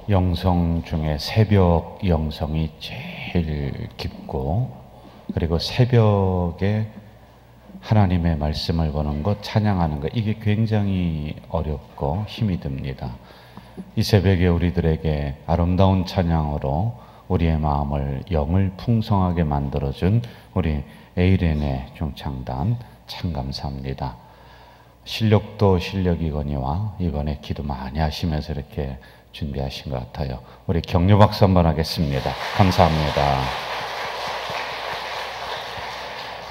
영성 중에 새벽 영성이 제일 깊고, 그리고 새벽에 하나님의 말씀을 보는 것, 찬양하는 것, 이게 굉장히 어렵고 힘이 듭니다. 이 새벽에 우리들에게 아름다운 찬양으로 우리의 마음을, 영을 풍성하게 만들어준 우리 에이렌의 중창단 참 감사합니다. 실력도 실력이거니와 이번에 기도 많이 하시면서 이렇게 준비하신 것 같아요. 우리 격려 박수 한번 하겠습니다. 감사합니다.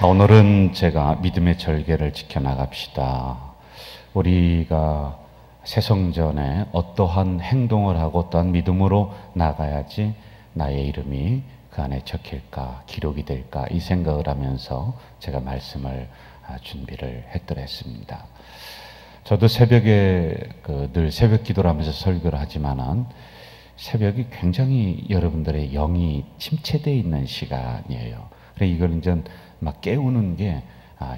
오늘은 제가 믿음의 절개를 지켜나갑시다. 우리가 새성전에 어떠한 행동을 하고 어떠한 믿음으로 나가야지 나의 이름이 그 안에 적힐까, 기록이 될까, 이 생각을 하면서 제가 말씀을 준비를 했더랬습니다. 저도 새벽에 늘 새벽 기도를 하면서 설교를 하지만은 새벽이 굉장히 여러분들의 영이 침체되어 있는 시간이에요. 그래서 이걸 이제 막 깨우는 게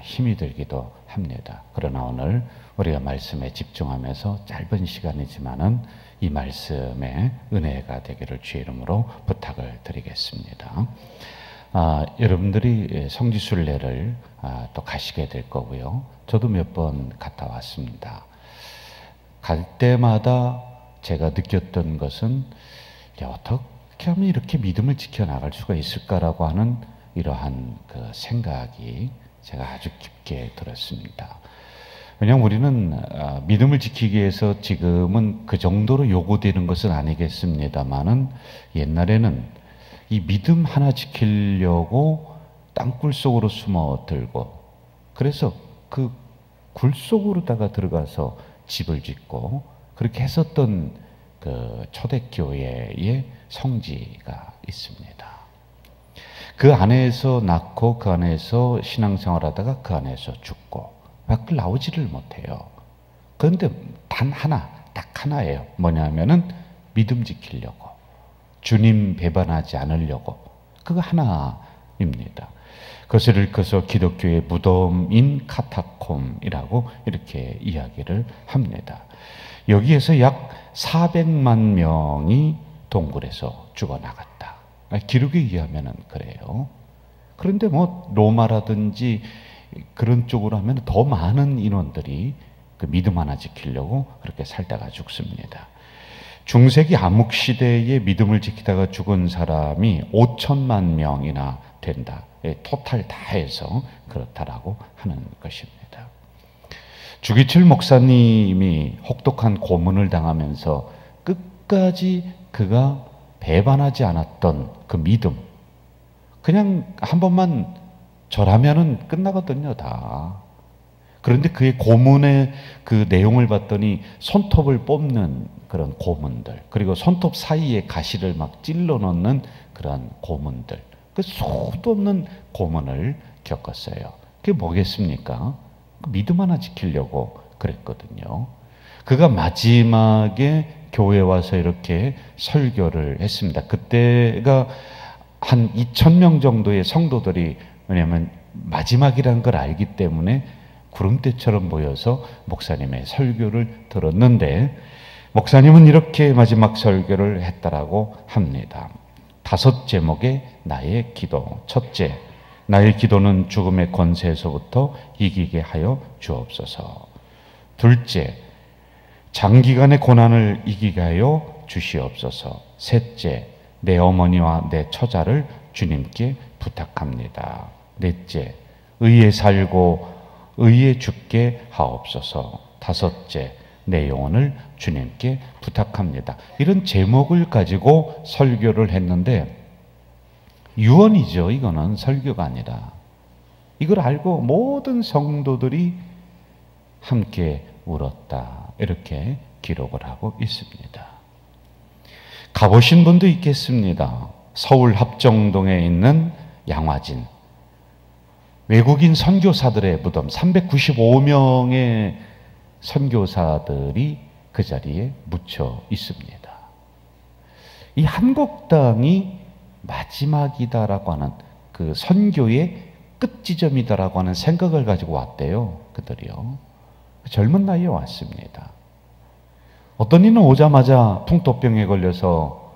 힘이 들기도 합니다. 그러나 오늘 우리가 말씀에 집중하면서 짧은 시간이지만은 이 말씀에 은혜가 되기를 주의 이름으로 부탁을 드리겠습니다. 여러분들이 성지순례를 또 가시게 될 거고요. 저도 몇 번 갔다 왔습니다. 갈 때마다 제가 느꼈던 것은 어떻게 하면 이렇게 믿음을 지켜나갈 수가 있을까라고 하는 이러한 그 생각이 제가 아주 깊게 들었습니다. 왜냐하면 우리는 믿음을 지키기 위해서 지금은 그 정도로 요구되는 것은 아니겠습니다만은 옛날에는 이 믿음 하나 지키려고 땅굴 속으로 숨어들고, 그래서 그 굴 속으로다가 들어가서 집을 짓고 그렇게 했었던 그 초대교회의 성지가 있습니다. 그 안에서 낳고 그 안에서 신앙생활하다가 그 안에서 죽고 밖을 나오지를 못해요. 그런데 단 하나, 딱 하나예요. 뭐냐면은 믿음 지키려고, 주님 배반하지 않으려고, 그거 하나입니다. 그것을 일컬어서 기독교의 무덤인 카타콤이라고 이렇게 이야기를 합니다. 여기에서 약 400만 명이 동굴에서 죽어나갔다. 기록에 의하면 그래요. 그런데 뭐 로마라든지 그런 쪽으로 하면 더 많은 인원들이 그 믿음 하나 지키려고 그렇게 살다가 죽습니다. 중세기 암흑시대에 믿음을 지키다가 죽은 사람이 5천만 명이나 된다. 토탈 다 해서 그렇다라고 하는 것입니다. 주기철 목사님이 혹독한 고문을 당하면서 끝까지 그가 배반하지 않았던 그 믿음, 그냥 한 번만 절하면은 끝나거든요, 다. 그런데 그의 고문의 그 내용을 봤더니 손톱을 뽑는 그런 고문들, 그리고 손톱 사이에 가시를 막 찔러 넣는 그런 고문들, 그 수도 없는 고문을 겪었어요. 그게 뭐겠습니까? 믿음 하나 지키려고 그랬거든요. 그가 마지막에 교회에 와서 이렇게 설교를 했습니다. 그때가 한 2,000명 정도의 성도들이, 왜냐하면 마지막이라는 걸 알기 때문에 구름대처럼 모여서 목사님의 설교를 들었는데, 목사님은 이렇게 마지막 설교를 했다라고 합니다. 5 제목의 나의 기도. 첫째, 나의 기도는 죽음의 권세에서부터 이기게 하여 주옵소서. 둘째, 장기간의 고난을 이기게 하여 주시옵소서. 셋째, 내 어머니와 내 처자를 주님께 부탁합니다. 넷째, 의에 살고 의에 죽게 하옵소서. 다섯째, 내 영혼을 주님께 부탁합니다. 이런 제목을 가지고 설교를 했는데, 유언이죠. 이거는 설교가 아니라. 이걸 알고 모든 성도들이 함께 울었다, 이렇게 기록을 하고 있습니다. 가보신 분도 있겠습니다. 서울 합정동에 있는 양화진, 외국인 선교사들의 무덤, 395명의 선교사들이 그 자리에 묻혀 있습니다. 이 한국당이 마지막이다라고 하는, 그 선교의 끝지점이다라고 하는 생각을 가지고 왔대요. 그들이요. 젊은 나이에 왔습니다. 어떤 이는 오자마자 풍토병에 걸려서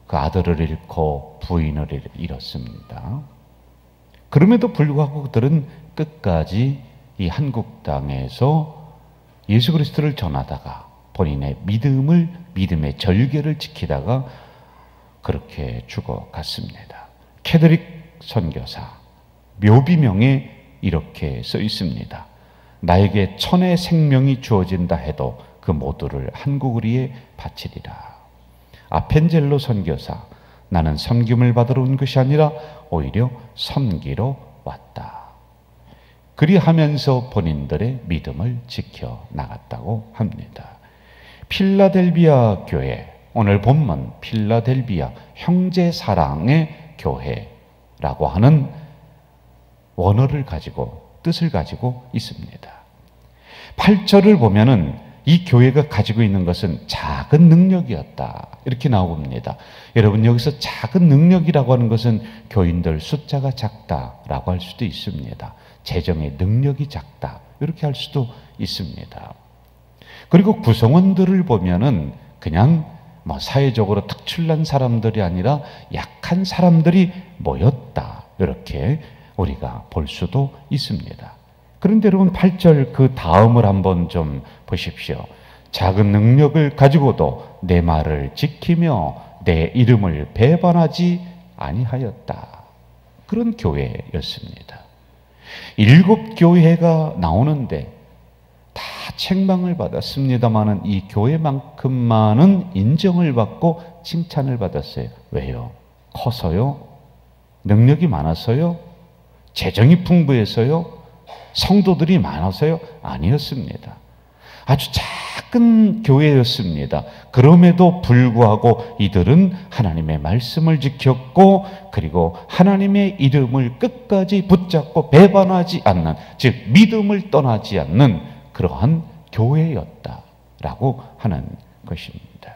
그 아들을 잃고 부인을 잃었습니다. 그럼에도 불구하고 그들은 끝까지 이 한국 땅에서 예수 그리스도를 전하다가 본인의 믿음의 절개를 지키다가 그렇게 죽어갔습니다. 캐드릭 선교사 묘비명에 이렇게 써 있습니다. 나에게 천의 생명이 주어진다 해도 그 모두를 한국을 위해 바치리라. 아펜젤로 선교사 나는 섬김을 받으러 온 것이 아니라 오히려 섬기러 왔다. 그리하면서 본인들의 믿음을 지켜 나갔다고 합니다. 필라델비아 교회, 오늘 본문 필라델비아 형제사랑의 교회라고 하는 원어를 가지고 뜻을 가지고 있습니다. 8절을 보면은 이 교회가 가지고 있는 것은 작은 능력이었다 이렇게 나옵니다. 여러분 여기서 작은 능력이라고 하는 것은 교인들 숫자가 작다라고 할 수도 있습니다. 재정의 능력이 작다 이렇게 할 수도 있습니다. 그리고 구성원들을 보면은 그냥 사회적으로 특출난 사람들이 아니라 약한 사람들이 모였다 이렇게 우리가 볼 수도 있습니다. 그런데 여러분 8절 그 다음을 한번 좀 보십시오. 작은 능력을 가지고도 내 말을 지키며 내 이름을 배반하지 아니하였다. 그런 교회였습니다. 7교회가 나오는데 다 책망을 받았습니다마는 이 교회만큼만은 인정을 받고 칭찬을 받았어요. 왜요? 커서요? 능력이 많아서요? 재정이 풍부해서요? 성도들이 많아서요? 아니었습니다. 아주 작은 교회였습니다. 그럼에도 불구하고 이들은 하나님의 말씀을 지켰고 그리고 하나님의 이름을 끝까지 붙잡고 배반하지 않는, 즉 믿음을 떠나지 않는 그러한 교회였다라고 하는 것입니다.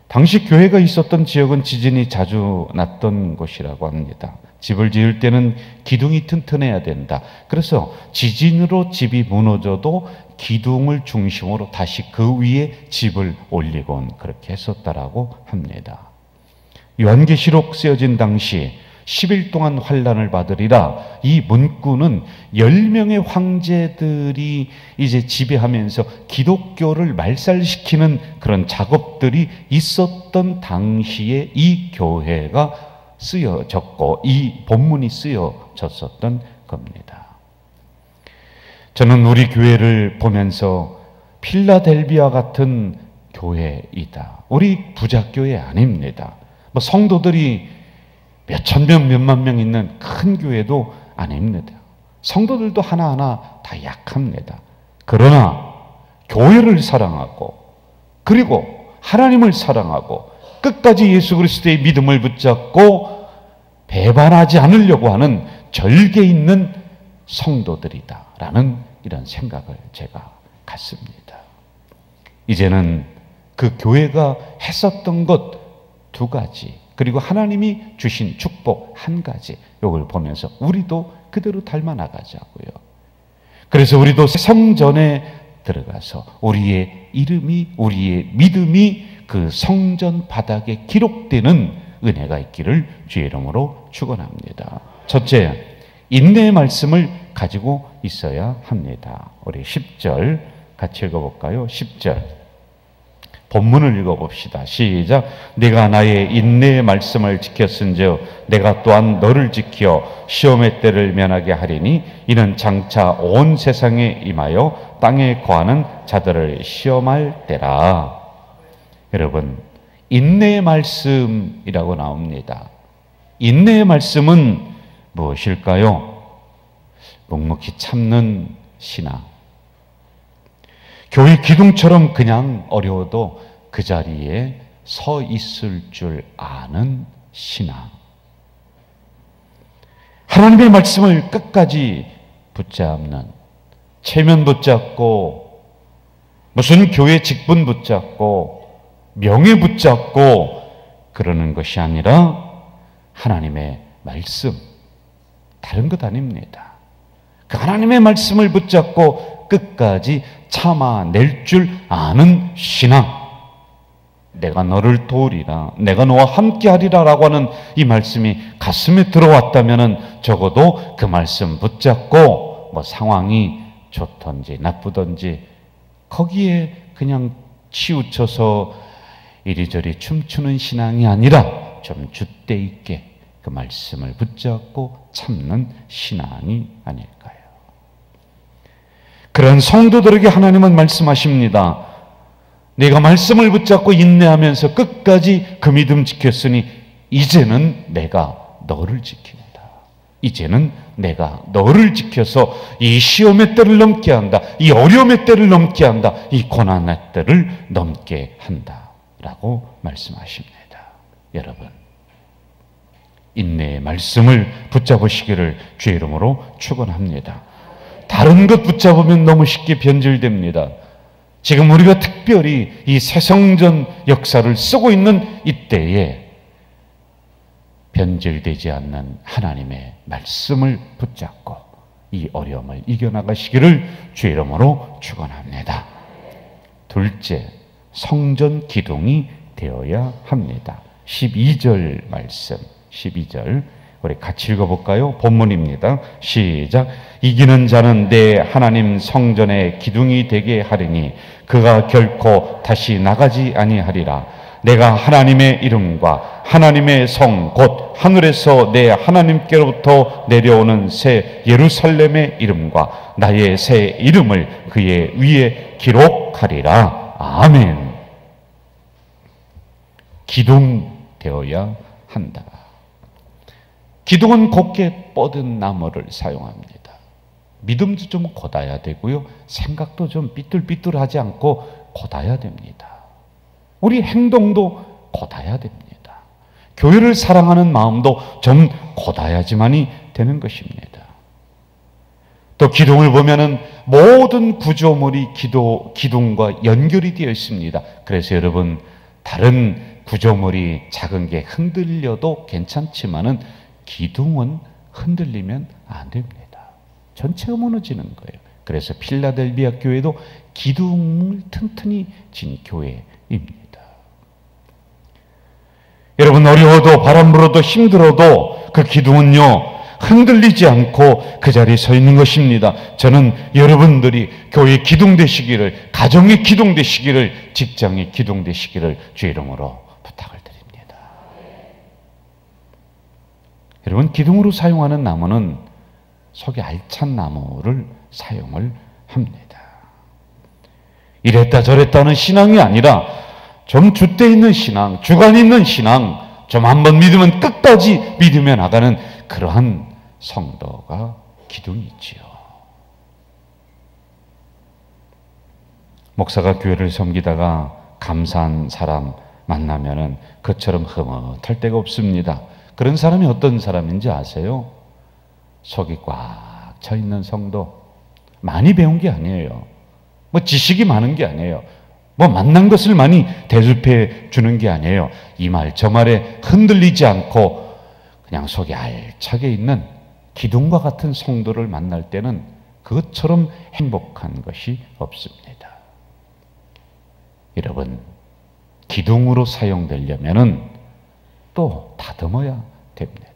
당시 교회가 있었던 지역은 지진이 자주 났던 곳이라고 합니다. 집을 지을 때는 기둥이 튼튼해야 된다. 그래서 지진으로 집이 무너져도 기둥을 중심으로 다시 그 위에 집을 올리곤 그렇게 했었다라고 합니다. 요한계시록 쓰여진 당시 10일 동안 환난을 받으리라. 이 문구는 10명의 황제들이 이제 지배하면서 기독교를 말살시키는 그런 작업들이 있었던 당시에 이 교회가 쓰여졌고 이 본문이 쓰여졌었던 겁니다. 저는 우리 교회를 보면서 필라델비아 같은 교회이다. 우리 부자교회 아닙니다. 성도들이 몇천 명, 몇만 명 있는 큰 교회도 아닙니다. 성도들도 하나하나 다 약합니다. 그러나 교회를 사랑하고 그리고 하나님을 사랑하고 끝까지 예수 그리스도의 믿음을 붙잡고 배반하지 않으려고 하는 절개 있는 성도들이다라는 이런 생각을 제가 갖습니다. 이제는 그 교회가 했었던 것 2가지 그리고 하나님이 주신 축복 1가지 이걸 보면서 우리도 그대로 닮아 나가자고요. 그래서 우리도 성전에 들어가서 우리의 이름이 우리의 믿음이 그 성전 바닥에 기록되는 은혜가 있기를 주의 이름으로 축원합니다. 첫째, 인내의 말씀을 가지고 있어야 합니다. 우리 10절 같이 읽어볼까요? 10절 본문을 읽어봅시다. 시작. 네가 나의 인내의 말씀을 지켰은즉 내가 또한 너를 지켜 시험의 때를 면하게 하리니 이는 장차 온 세상에 임하여 땅에 거하는 자들을 시험할 때라. 여러분, 인내의 말씀이라고 나옵니다. 인내의 말씀은 무엇일까요? 묵묵히 참는 신앙. 교회 기둥처럼 그냥 어려워도 그 자리에 서 있을 줄 아는 신앙. 하나님의 말씀을 끝까지 붙잡는, 체면 붙잡고 무슨 교회 직분 붙잡고 명예 붙잡고 그러는 것이 아니라 하나님의 말씀, 다른 것 아닙니다. 그 하나님의 말씀을 붙잡고 끝까지 참아낼 줄 아는 신앙. 내가 너를 도우리라, 내가 너와 함께하리라 라고 하는 이 말씀이 가슴에 들어왔다면 적어도 그 말씀 붙잡고 뭐 상황이 좋던지 나쁘던지 거기에 그냥 치우쳐서 이리저리 춤추는 신앙이 아니라 좀 줏대 있게 그 말씀을 붙잡고 참는 신앙이 아닐까요? 그런 성도들에게 하나님은 말씀하십니다. 내가 말씀을 붙잡고 인내하면서 끝까지 그 믿음 지켰으니 이제는 내가 너를 지킨다. 이제는 내가 너를 지켜서 이 시험의 때를 넘게 한다. 이 어려움의 때를 넘게 한다. 이 고난의 때를 넘게 한다. 라고 말씀하십니다. 여러분, 인내의 말씀을 붙잡으시기를 주의 이름으로 축원합니다. 다른 것 붙잡으면 너무 쉽게 변질됩니다. 지금 우리가 특별히 이 새성전 역사를 쓰고 있는 이때에 변질되지 않는 하나님의 말씀을 붙잡고 이 어려움을 이겨나가시기를 주의 이름으로 축원합니다. 둘째, 성전 기둥이 되어야 합니다. 12절 말씀, 12절 우리 같이 읽어볼까요? 본문입니다. 시작. 이기는 자는 내 하나님 성전의 기둥이 되게 하리니 그가 결코 다시 나가지 아니하리라. 내가 하나님의 이름과 하나님의 성 곧 하늘에서 내 하나님께로부터 내려오는 새 예루살렘의 이름과 나의 새 이름을 그의 위에 기록하리라. 아멘. 기둥 되어야 한다. 기둥은 곱게 뻗은 나무를 사용합니다. 믿음도 좀 곧아야 되고요. 생각도 좀 삐뚤삐뚤하지 않고 곧아야 됩니다. 우리 행동도 곧아야 됩니다. 교회를 사랑하는 마음도 좀 곧아야지만이 되는 것입니다. 또 기둥을 보면은 모든 구조물이 기둥과 연결이 되어 있습니다. 그래서 여러분, 다른 구조물이 작은 게 흔들려도 괜찮지만은 기둥은 흔들리면 안 됩니다. 전체가 무너지는 거예요. 그래서 필라델비아 교회도 기둥을 튼튼히 진 교회입니다. 여러분, 어려워도 바람 불어도 힘들어도 그 기둥은요 흔들리지 않고 그 자리에 서 있는 것입니다. 저는 여러분들이 교회의 기둥 되시기를, 가정의 기둥 되시기를, 직장의 기둥 되시기를 주의 이름으로 부탁을 드립니다. 여러분, 기둥으로 사용하는 나무는 속이 알찬 나무를 사용을 합니다. 이랬다 저랬다는 신앙이 아니라 좀 줏대 있는 신앙, 주관 있는 신앙, 좀 한번 믿으면 끝까지 믿으며 나가는 그러한 성도가 기둥이 있지요. 목사가 교회를 섬기다가 감사한 사람 만나면은 그처럼 흐뭇할 데가 없습니다. 그런 사람이 어떤 사람인지 아세요? 속이 꽉 차 있는 성도. 많이 배운 게 아니에요. 뭐 지식이 많은 게 아니에요. 뭐 만난 것을 많이 대접해 주는 게 아니에요. 이 말 저 말에 흔들리지 않고 그냥 속이 알차게 있는 기둥과 같은 성도를 만날 때는 그것처럼 행복한 것이 없습니다. 여러분, 기둥으로 사용되려면은 또 다듬어야 됩니다.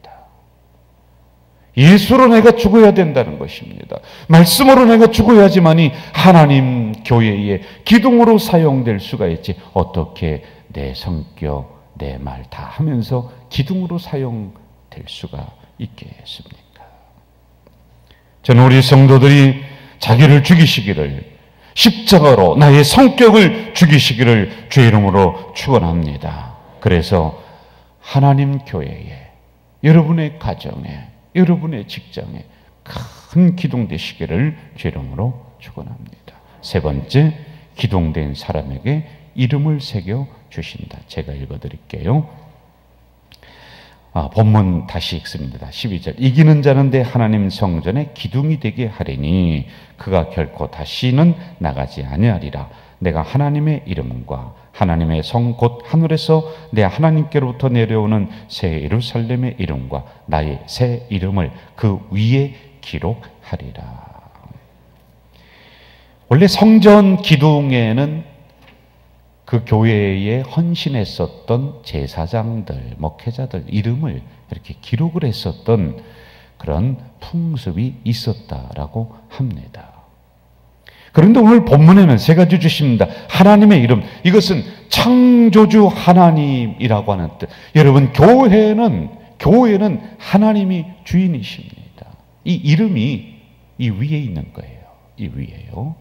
예수로 내가 죽어야 된다는 것입니다. 말씀으로 내가 죽어야지만이 하나님 교회의 기둥으로 사용될 수가 있지, 어떻게 내 성격, 내 말 다 하면서 기둥으로 사용될 수가 있겠습니까? 저는 우리 성도들이 자기를 죽이시기를, 십자가로 나의 성격을 죽이시기를 주의 이름으로 축원합니다. 그래서 하나님 교회에, 여러분의 가정에, 여러분의 직장에 큰 기둥 되시기를 주의 이름으로 축원합니다. 세 번째, 기둥된 사람에게 이름을 새겨 주신다. 제가 읽어드릴게요. 본문 다시 읽습니다. 12절. 이기는 자는 내 하나님 성전에 기둥이 되게 하리니 그가 결코 다시는 나가지 아니하리라. 내가 하나님의 이름과 하나님의 성 곧 하늘에서 내 하나님께로부터 내려오는 새 예루살렘의 이름과 나의 새 이름을 그 위에 기록하리라. 원래 성전 기둥에는 그 교회에 헌신했었던 제사장들, 목회자들 이름을 이렇게 기록을 했었던 그런 풍습이 있었다라고 합니다. 그런데 오늘 본문에는 세 가지 주십니다. 하나님의 이름, 이것은 창조주 하나님이라고 하는 뜻. 여러분, 교회는 하나님이 주인이십니다. 이 이름이 이 위에 있는 거예요. 이 위에요.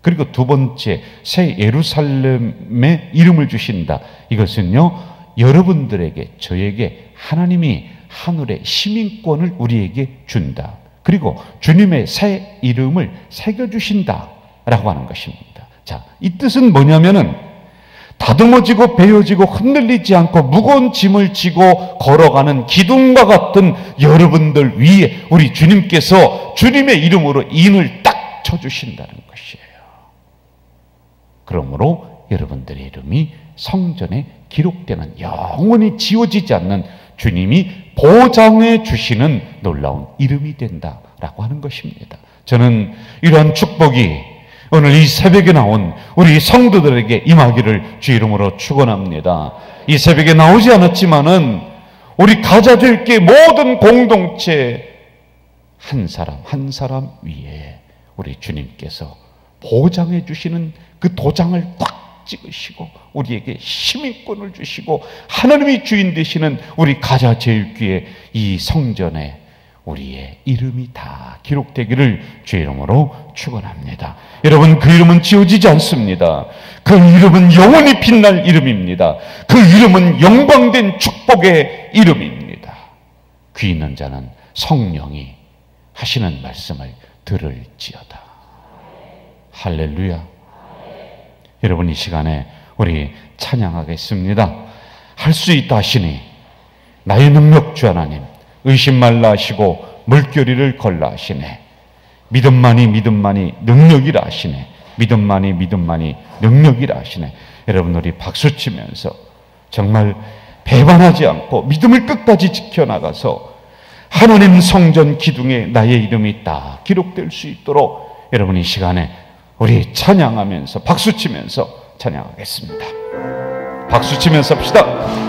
그리고 두 번째, 새 예루살렘의 이름을 주신다. 이것은요, 여러분들에게, 저에게 하나님이 하늘의 시민권을 우리에게 준다. 그리고 주님의 새 이름을 새겨주신다 라고 하는 것입니다. 자, 이 뜻은 뭐냐면은 다듬어지고 베어지고 흔들리지 않고 무거운 짐을 지고 걸어가는 기둥과 같은 여러분들 위에 우리 주님께서 주님의 이름으로 인을 딱 쳐주신다는 것이에요. 그러므로 여러분들의 이름이 성전에 기록되는, 영원히 지워지지 않는 주님이 보장해 주시는 놀라운 이름이 된다라고 하는 것입니다. 저는 이러한 축복이 오늘 이 새벽에 나온 우리 성도들에게 임하기를 주 이름으로 축원합니다. 이 새벽에 나오지 않았지만은 우리 가자들께 모든 공동체 한 사람 한 사람 위에 우리 주님께서 보장해 주시는 그 도장을 꽉 찍으시고 우리에게 시민권을 주시고 하나님이 주인 되시는 우리 가자제일교회 이 성전에 우리의 이름이 다 기록되기를 주 이름으로 축원합니다. 여러분, 그 이름은 지워지지 않습니다. 그 이름은 영원히 빛날 이름입니다. 그 이름은 영광된 축복의 이름입니다. 귀 있는 자는 성령이 하시는 말씀을 들을지어다. 할렐루야. 여러분, 이 시간에 우리 찬양하겠습니다. 할 수 있다 하시니 나의 능력 주 하나님, 의심 말라 하시고 물결이를 걸라 하시네. 믿음만이 능력이라 하시네. 믿음만이 능력이라 하시네. 여러분, 우리 박수치면서 정말 배반하지 않고 믿음을 끝까지 지켜나가서 하나님 성전 기둥에 나의 이름이 딱 기록될 수 있도록 여러분, 이 시간에 우리 찬양하면서 박수치면서 찬양하겠습니다. 박수치면서 합시다.